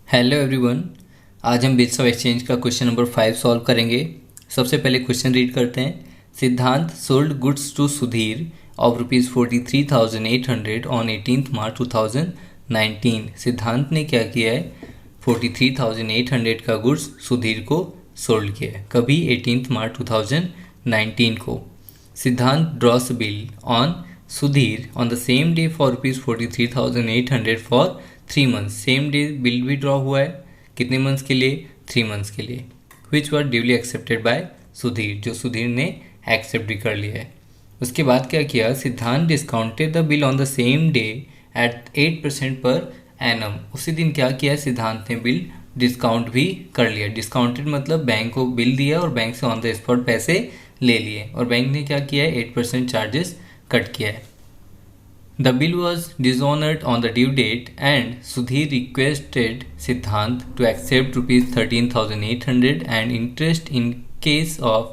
Hello everyone. आज हम bills of exchange का क्वेश्चन नंबर 5 सॉल्व करेंगे। सबसे पहले क्वेश्चन रीड करते हैं। Siddhant sold goods to Sudhir of ₹43,800 on 18 March 2019। Siddhant ने क्या किया है, 43,800 का गुड्स सुधीर को सोल्ड किया है। कभी 18 मार्च 2019 को। Siddhant draws bill on Sudhir on the same day for ₹43,800 for 3 months. Same day bill भी ड्रॉ हुआ है, कितने मंथ्स के लिए, 3 मंथ्स के लिए। विच वर ड्यूली एक्सेप्टेड बाय सुधीर, जो सुधीर ने एक्सेप्ट भी कर लिया है। उसके बाद क्या किया, सिद्धांत discounted the bill on the same day at 8% per annum. उसी दिन क्या किया, सिद्धांत ने बिल डिस्काउंट भी कर लिया। डिस्काउंटेड मतलब बैंक को बिल दिया और बैंक से ऑन द स्पॉट पैसे ले लिए, और बैंक ने क्या किया है, 8% चार्जेस कट किया है। The bill was dishonored on the due date and Sudhir requested Siddhant to accept ₹13,800 and interest in case of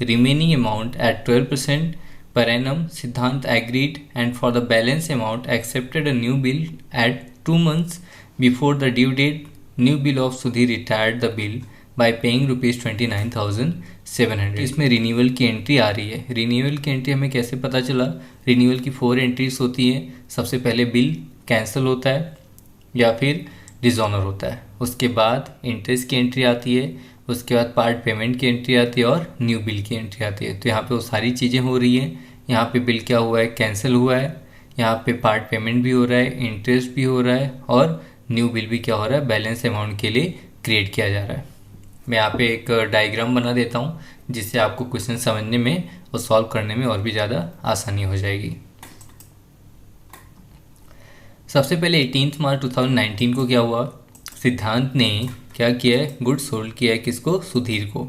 remaining amount at 12% per annum. Siddhant agreed and for the balance amount accepted a new bill at 2 months before the due date. New bill of Sudhir retired the bill by paying ₹29,700। इसमें renewal की entry आ रही है। Renewal की entry हमें कैसे पता चला, renewal की 4 एंट्रीज होती हैं। सबसे पहले बिल कैंसिल होता है या फिर डिसऑनर होता है, उसके बाद इंटरेस्ट की एंट्री आती है, उसके बाद पार्ट पेमेंट की एंट्री आती है और न्यू बिल की एंट्री आती है। तो यहाँ पे वो सारी चीज़ें हो रही हैं। यहाँ पे बिल क्या हुआ है, कैंसिल हुआ है, यहाँ पे पार्ट पेमेंट भी हो रहा है, इंटरेस्ट भी हो रहा है और न्यू बिल भी क्या हो रहा है, बैलेंस अमाउंट के लिए क्रिएट किया जा रहा है। मैं यहाँ पे एक डायग्राम बना देता हूँ जिससे आपको क्वेश्चन समझने में और सॉल्व करने में और भी ज़्यादा आसानी हो जाएगी। सबसे पहले 18 मार्च 2019 को क्या हुआ, सिद्धांत ने क्या किया है, गुड सोल्ड किया है किसको, सुधीर को।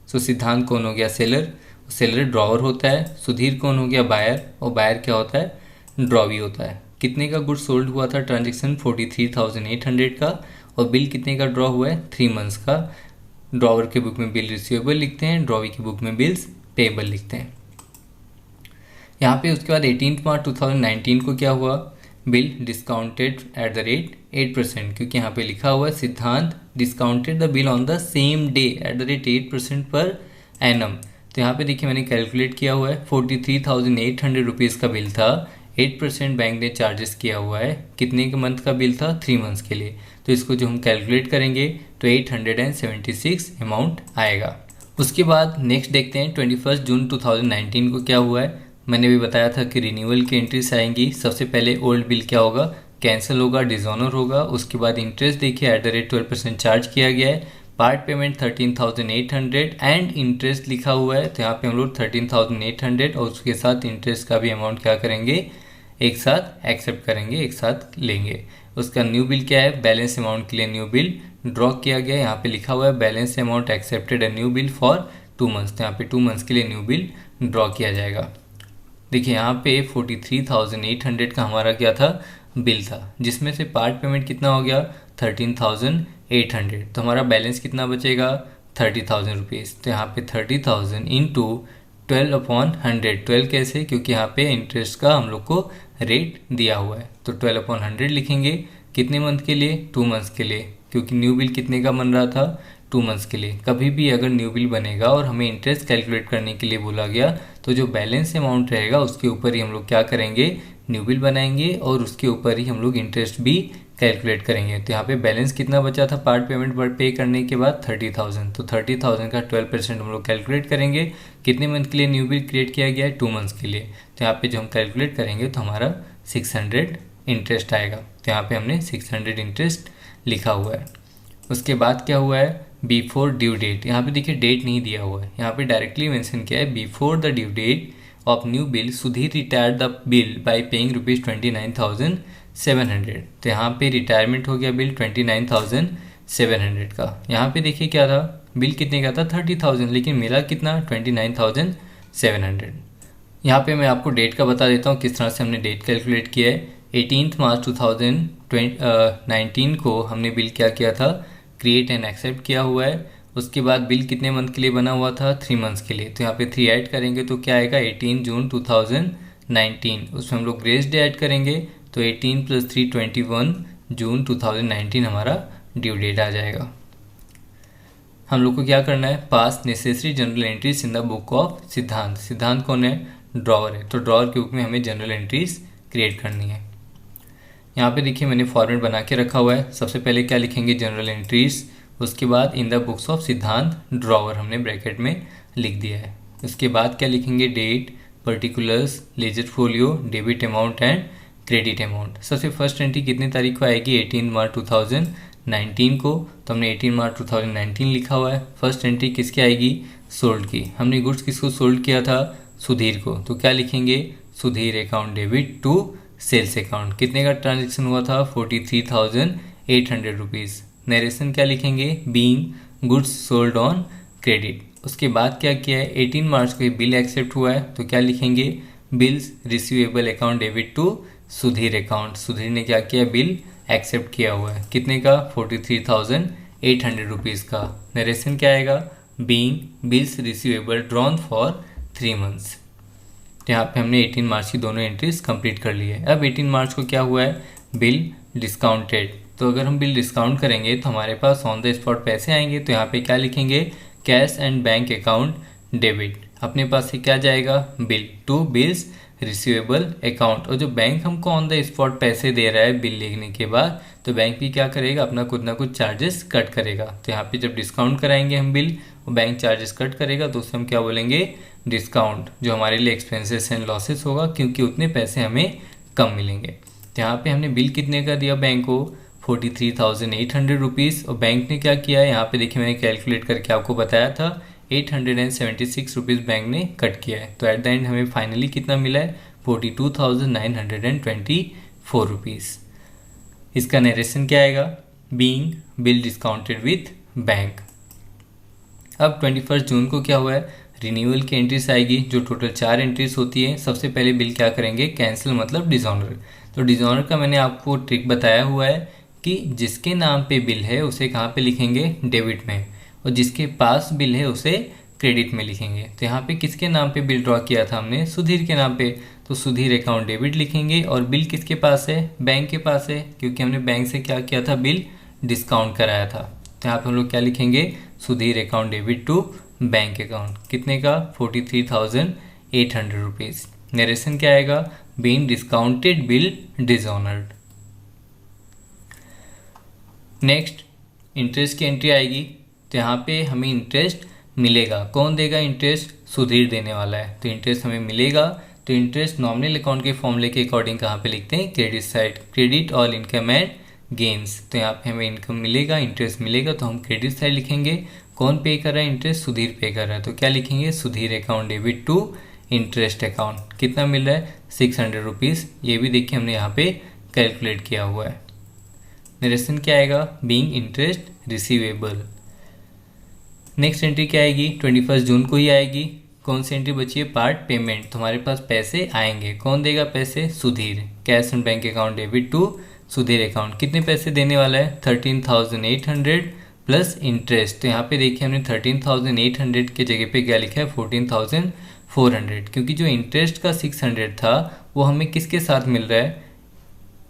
सो सिद्धांत कौन हो गया, सेलर। सेलर ड्रॉवर होता है। सुधीर कौन हो गया, बायर। और बायर क्या होता है, ड्रॉवी होता है। कितने का गुड सोल्ड हुआ था, ट्रांजेक्शन 43,800 का, और बिल कितने का ड्रॉ हुआ है, 3 मंथ्स का। ड्रॉवर के बुक में बिल रिसीवेबल लिखते हैं, ड्रॉवी की बुक में बिल्स पेएबल लिखते हैं। यहाँ पे उसके बाद 18 मार्च 2019 को क्या हुआ, bill discounted at the rate 8%, क्योंकि यहाँ पे लिखा हुआ है सिद्धांत discounted the bill on the same day at the rate 8% per annum. तो यहाँ पे देखिए मैंने कैलकुलेट किया हुआ है, 43,800 रुपीज़ का बिल था, 8% बैंक ने चार्जेस किया हुआ है। कितने के मंथ का बिल था, 3 मंथ्स के लिए। तो इसको जो हम कैलकुलेट करेंगे तो 876 अमाउंट आएगा। उसके बाद नेक्स्ट देखते हैं 21 जून 2019 को क्या हुआ है। मैंने भी बताया था कि रिन्यूअल की एंट्रीज आएंगी। सबसे पहले ओल्ड बिल क्या होगा, कैंसिल होगा, डिसऑनर होगा। उसके बाद इंटरेस्ट देखिए एट द रेट 12% चार्ज किया गया है। पार्ट पेमेंट 13,800 एंड इंटरेस्ट लिखा हुआ है, तो यहाँ पे हम लोग 13,800 और उसके साथ इंटरेस्ट का भी अमाउंट क्या करेंगे, एक साथ एक्सेप्ट करेंगे, एक साथ लेंगे। उसका न्यू बिल क्या है, बैलेंस अमाउंट के लिए न्यू बिल ड्रॉ किया गया। यहाँ पे लिखा हुआ है balance amount accepted a new bill for 2 months. तो यहाँ पे 2 मंथ्स के लिए न्यू बिल ड्रॉ किया जाएगा। देखिए यहाँ पे 43,800 का हमारा क्या था, बिल था, जिसमें से पार्ट पेमेंट कितना हो गया, 13,800। तो हमारा बैलेंस कितना बचेगा, 30,000 रुपीज़। तो यहाँ पे 30,000 इंटू 12/100। 12 कैसे, क्योंकि यहाँ पे इंटरेस्ट का हम लोग को रेट दिया हुआ है, तो 12/100 लिखेंगे। कितने मंथ के लिए, 2 मंथ्स के लिए, क्योंकि न्यू बिल कितने का बन रहा था, 2 मंथ्स के लिए। कभी भी अगर न्यू बिल बनेगा और हमें इंटरेस्ट कैलकुलेट करने के लिए बोला गया, तो जो बैलेंस अमाउंट रहेगा उसके ऊपर ही हम लोग क्या करेंगे, न्यू बिल बनाएंगे और उसके ऊपर ही हम लोग इंटरेस्ट भी कैलकुलेट करेंगे। तो यहाँ पे बैलेंस कितना बचा था पार्ट पेमेंट पे करने के बाद, 30,000। तो 30,000 का 12% हम लोग कैलकुलेट करेंगे। कितने मंथ के लिए न्यू बिल क्रिएट किया गया है, 2 मंथ्स के लिए। तो यहाँ पे जो हम कैलकुलेट करेंगे तो हमारा 600 इंटरेस्ट आएगा। तो यहाँ पे हमने 600 इंटरेस्ट लिखा हुआ है। उसके बाद क्या हुआ है, बिफोर ड्यू डेट। यहाँ पे देखिए डेट नहीं दिया हुआ है, यहाँ पे डायरेक्टली मेंशन किया है before the due date of new bill Sudhir retired the bill by paying ₹29,700। तो यहाँ पे रिटायरमेंट हो गया बिल 29,700 का। यहाँ पे देखिए क्या था, बिल कितने का था, 30,000, लेकिन मिला कितना, 29,700। यहाँ पे मैं आपको डेट का बता देता हूँ किस तरह से हमने डेट कैलकुलेट किया है। 18 मार्च 2019 को हमने बिल क्या किया था, क्रिएट एंड एक्सेप्ट किया हुआ है। उसके बाद बिल कितने मंथ के लिए बना हुआ था, 3 मंथ्स के लिए। तो यहाँ पे 3 ऐड करेंगे तो क्या आएगा, 18 जून 2019। उसमें हम लोग ग्रेस डे ऐड करेंगे तो 18 + 3 21 जून 2019 हमारा ड्यू डेट आ जाएगा। हम लोग को क्या करना है, पास necessary general entries in the book of सिद्धांत। सिद्धांत कौन है, ड्रॉवर है, तो ड्रॉवर के बुक में हमें जनरल एंट्रीज क्रिएट करनी है। यहाँ पे देखिए मैंने फॉर्मेट बना के रखा हुआ है। सबसे पहले क्या लिखेंगे, जनरल एंट्रीज, उसके बाद in the books of Siddhant drawer हमने ब्रैकेट में लिख दिया है। उसके बाद क्या लिखेंगे, date, particulars, ledger folio, debit amount and credit amount. सबसे फर्स्ट एंट्री कितनी तारीख को आएगी, 18 मार्च 2019 को, तो हमने 18 मार्च 2019 लिखा हुआ है। फर्स्ट एंट्री किसकी आएगी, सोल्ड की। हमने गुड्स किसको सोल्ड किया था, सुधीर को, तो क्या लिखेंगे, Sudhir account debit to sales account. कितने का ट्रांजेक्शन हुआ था, 43,800 रुपीज़। नरेशन क्या लिखेंगे, being goods sold on credit. उसके बाद क्या किया है, 18 मार्च को ये बिल एक्सेप्ट हुआ है, तो क्या लिखेंगे, bills receivable account debit to Sudhir account. Sudhir ने क्या किया, बिल एक्सेप्ट किया हुआ है, कितने का, 43,800 रुपीज़ का। नरेशन क्या आएगा, being bills receivable drawn for 3 months. तो यहाँ पे हमने 18 मार्च की दोनों एंट्रीज कंप्लीट कर ली है। अब 18 मार्च को क्या हुआ है, बिल डिस्काउंटेड। तो अगर हम बिल डिस्काउंट करेंगे तो हमारे पास ऑन द स्पॉट पैसे आएंगे, तो यहाँ पे क्या लिखेंगे, cash and bank account debit. अपने पास से क्या जाएगा, bill to bills receivable account. और जो बैंक हमको ऑन द स्पॉट पैसे दे रहा है बिल लिखने के बाद, तो बैंक भी क्या करेगा, अपना कुछ ना कुछ चार्जेस कट करेगा। तो यहाँ पे जब डिस्काउंट कराएंगे हम बिल, वो बैंक चार्जेस कट करेगा, तो उससे हम क्या बोलेंगे, डिस्काउंट, जो हमारे लिए एक्सपेंसेस एंड लॉसेस होगा, क्योंकि उतने पैसे हमें कम मिलेंगे। तो यहाँ पे हमने बिल कितने का दिया बैंक को, 43,800 रुपीज़। और बैंक ने क्या किया है, यहाँ पे देखिए मैंने कैलकुलेट करके आपको बताया था, 876 रुपीज़ बैंक ने कट किया है। तो एट द एंड हमें फाइनली कितना मिला है, 42,924 रुपीज़। इसका नरेशन क्या आएगा, being bill discounted with bank. अब 21 जून को क्या हुआ है, रिन्यूअल की एंट्रीज आएगी, जो टोटल 4 एंट्रीज होती है। सबसे पहले बिल क्या करेंगे, कैंसिल मतलब डिसऑनर। तो डिसऑनर का मैंने आपको ट्रिक बताया हुआ है कि जिसके नाम पे बिल है उसे कहाँ पे लिखेंगे, डेबिट में, और जिसके पास बिल है उसे क्रेडिट में लिखेंगे। तो यहाँ पे किसके नाम पे बिल ड्रॉ किया था हमने, सुधीर के नाम पे, तो सुधीर अकाउंट डेबिट लिखेंगे। और बिल किसके पास है, बैंक के पास है, क्योंकि हमने बैंक से क्या किया था, बिल डिस्काउंट कराया था। तो यहाँ पे हम लोग क्या लिखेंगे, Sudhir account debit to bank account, कितने का, 43,800 रुपीज़। नरेशन क्या आएगा, being discounted bill dishonoured. Next interest की एंट्री आएगी, तो यहाँ पे हमें इंटरेस्ट मिलेगा। कौन देगा इंटरेस्ट, सुधीर देने वाला है, तो इंटरेस्ट हमें मिलेगा। तो इंटरेस्ट नॉमिनल अकाउंट के फॉर्मूले के अकॉर्डिंग कहाँ पे लिखते हैं, credit side, credit all income and gains. तो यहाँ पे हमें इनकम मिलेगा, इंटरेस्ट मिलेगा, तो हम क्रेडिट साइड लिखेंगे। कौन पे कर रहा है इंटरेस्ट, सुधीर पे कर रहा है, तो क्या लिखेंगे, Sudhir account debit to interest account. कितना मिल रहा है, 600 रुपीज़। ये भी देखिए हमने यहाँ पे कैलकुलेट किया हुआ है। नरेशन क्या आएगा, being interest receivable. Next entry क्या आएगी, 21 जून को ही आएगी। कौन सी एंट्री बची है, पार्ट पेमेंट। तुम्हारे पास पैसे आएंगे, कौन देगा पैसे, Sudhir, cash and bank account debit to Sudhir account. कितने पैसे देने वाला है, 13,800 प्लस इंटरेस्ट। तो यहाँ पे देखिए हमने 13,800 के जगह पे क्या लिखा है, 14,400, क्योंकि जो इंटरेस्ट का 600 था वो हमें किसके साथ मिल रहा है,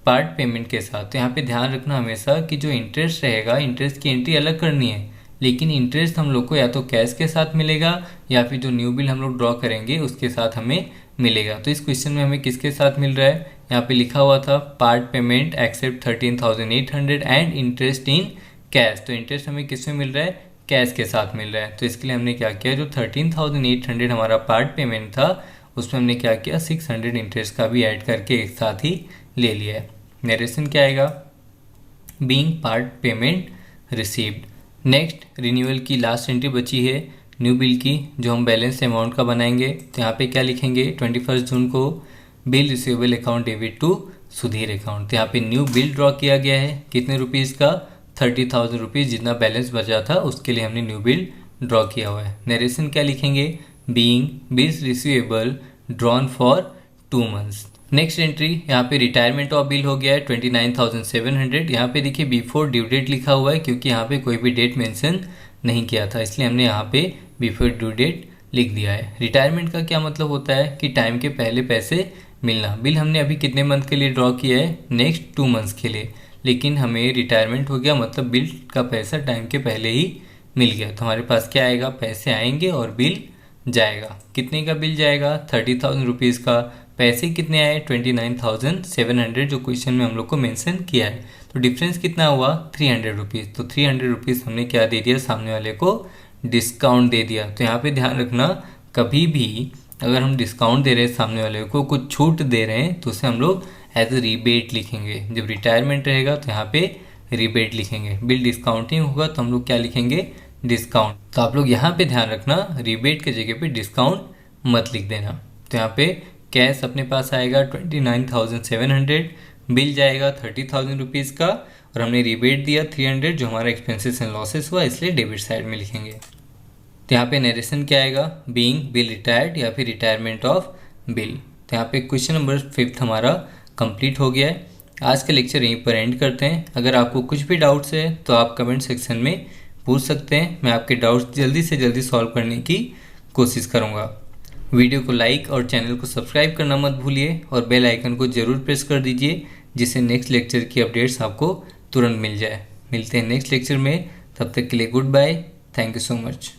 पार्ट पेमेंट के साथ। तो यहाँ पे ध्यान रखना हमेशा कि जो इंटरेस्ट रहेगा, इंटरेस्ट की एंट्री अलग करनी है, लेकिन इंटरेस्ट हम लोग को या तो कैश के साथ मिलेगा या फिर जो न्यू बिल हम लोग ड्रॉ करेंगे उसके साथ हमें मिलेगा। तो इस क्वेश्चन में हमें किसके साथ मिल रहा है, यहाँ पे लिखा हुआ था part payment accept 13,800 and interest in cash. तो इंटरेस्ट हमें किस में मिल रहा है, कैश के साथ मिल रहा है। तो इसके लिए हमने क्या किया, जो 13,800 हमारा पार्ट पेमेंट था उसमें हमने क्या किया, 600 इंटरेस्ट का भी ऐड करके एक साथ ही ले लिया है। नरेशन क्या आएगा, being part payment received. Next renewal की लास्ट एंट्री बची है न्यू बिल की, जो हम बैलेंस अमाउंट का बनाएंगे। तो यहाँ पे क्या लिखेंगे, 21 जून को bill receivable account debit to Sudhir account. तो यहाँ पे न्यू बिल ड्रॉ किया गया है, कितने रुपीज़ का, 30,000 रुपीज़। जितना बैलेंस बचा था उसके लिए हमने न्यू बिल ड्रॉ किया हुआ है। नरेशन क्या लिखेंगे, being bills receivable drawn for 2 months. Next entry यहाँ पे रिटायरमेंट ऑफ बिल हो गया है 29,700। यहाँ पे देखिए बिफोर ड्यू डेट लिखा हुआ है, क्योंकि यहाँ पे कोई भी डेट मेंशन नहीं किया था, इसलिए हमने यहाँ पे बिफोर ड्यू डेट लिख दिया है। रिटायरमेंट का क्या मतलब होता है कि टाइम के पहले पैसे मिलना। बिल हमने अभी कितने मंथ के लिए ड्रॉ किया है, नेक्स्ट 2 मंथ्स के लिए, लेकिन हमें रिटायरमेंट हो गया, मतलब बिल का पैसा टाइम के पहले ही मिल गया। तो हमारे पास क्या आएगा, पैसे आएंगे और बिल जाएगा। कितने का बिल जाएगा, 30,000 रुपीज़ का। पैसे कितने आए, 29,700, जो क्वेश्चन में हम लोग को मेंशन किया है। तो डिफरेंस कितना हुआ, 300 रुपीज़। तो 300 रुपीज़ हमने क्या दे दिया, सामने वाले को डिस्काउंट दे दिया। तो यहाँ पे ध्यान रखना, कभी भी अगर हम डिस्काउंट दे रहे हैं सामने वाले को, कुछ छूट दे रहे हैं, तो उसे हम लोग एज ए रिबेट लिखेंगे। जब रिटायरमेंट रहेगा तो यहाँ पे रिबेट लिखेंगे। बिल डिस्काउंटिंग होगा तो हम लोग क्या लिखेंगे, डिस्काउंट। तो आप लोग यहाँ पे ध्यान रखना, रिबेट के जगह पे डिस्काउंट मत लिख देना। तो यहाँ पे कैश अपने पास आएगा 29,700, बिल जाएगा 30,000 रुपीज़ का, और हमने रिबेट दिया 300, जो हमारा एक्सपेंसेस एंड लॉसेस हुआ, इसलिए डेबिट साइड में लिखेंगे। तो यहाँ पे नरेशन क्या आएगा, बीइंग बिल रिटायर्ड या फिर रिटायरमेंट ऑफ बिल। तो यहाँ पे क्वेश्चन नंबर 5 हमारा कंप्लीट हो गया है। आज का लेक्चर यहीं पर एंड करते हैं। अगर आपको कुछ भी डाउट्स है तो आप कमेंट सेक्शन में पूछ सकते हैं। मैं आपके डाउट्स जल्दी से जल्दी सॉल्व करने की कोशिश करूँगा। वीडियो को लाइक और चैनल को सब्सक्राइब करना मत भूलिए, और बेल आइकन को ज़रूर प्रेस कर दीजिए, जिससे नेक्स्ट लेक्चर की अपडेट्स आपको तुरंत मिल जाए। मिलते हैं नेक्स्ट लेक्चर में, तब तक के लिए goodbye, thank you so much.